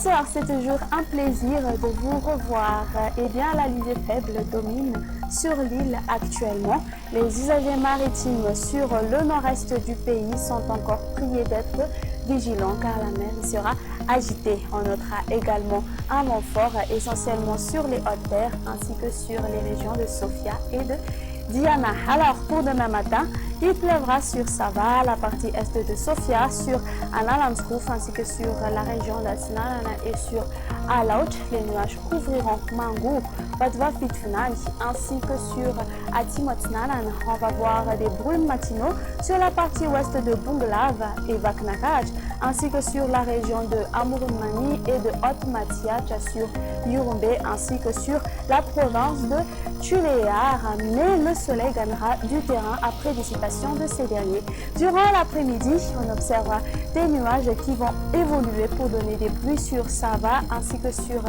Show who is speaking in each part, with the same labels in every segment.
Speaker 1: Bonsoir, c'est toujours un plaisir de vous revoir. Eh bien, la lisée faible domine sur l'île actuellement. Les usagers maritimes sur le nord-est du pays sont encore priés d'être vigilants car la mer sera agitée. On notera également un vent fort essentiellement sur les hautes terres ainsi que sur les régions de Sofia et de Diana. Alors, pour demain matin, il pleuvra sur Sava, la partie est de Sofia, sur Analamsrouf ainsi que sur la région d'Atinalana et sur Alaut. Les nuages couvriront Mangu, Badva Fitfunai ainsi que sur Atimotnalan. On va voir des brumes matinaux sur la partie ouest de Bunglav et Vaknakaj ainsi que sur la région de Amurumani et de Haute-Matiach sur Yurumbe ainsi que sur la province de Chuléar. Mais le soleil gagnera du terrain après dissipation de ces derniers. Durant l'après-midi, on observera des nuages qui vont évoluer pour donner des pluies sur Sava ainsi que sur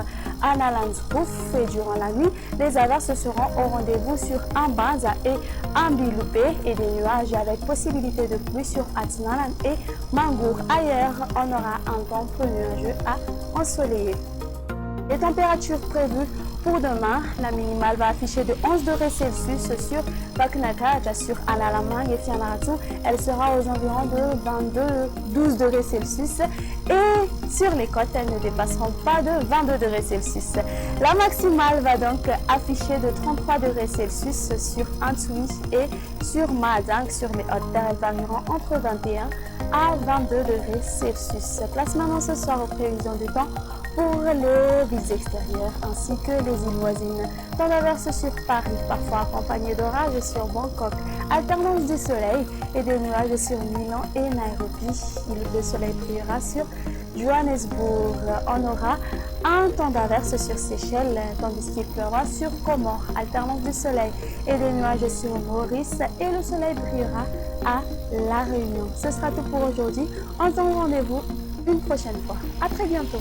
Speaker 1: Analamsrouf. Et durant la nuit, les averses seront au rendez-vous sur Ambanza et Ambiloupé et des nuages avec possibilité de pluie sur Atinalan et Mangour. Ailleurs, on aura un temps peu nuageux à ensoleiller. Les températures prévues pour demain, la minimale va afficher de 11 degrés Celsius sur Baknaka, sur Analamang et Fianaratu. Elle sera aux environs de 12 degrés Celsius et sur les côtes, elles ne dépasseront pas de 22 degrés Celsius. La maximale va donc afficher de 33 degrés Celsius sur Antui et sur Mahadang. Sur les hautes terres, elles varieront entre 21 à 22 degrés Celsius. Place maintenant ce soir aux prévisions du temps pour les villes extérieures ainsi que les îles voisines. Temps d'averse sur Paris, parfois accompagné d'orages sur Bangkok. Alternance du soleil et des nuages sur Milan et Nairobi. Le soleil brillera sur Johannesburg. On aura un temps d'averse sur Seychelles, tandis qu'il pleuvra sur Comores. Alternance du soleil et des nuages sur Maurice et le soleil brillera à La Réunion. Ce sera tout pour aujourd'hui. On se donne rendez-vous une prochaine fois. À très bientôt.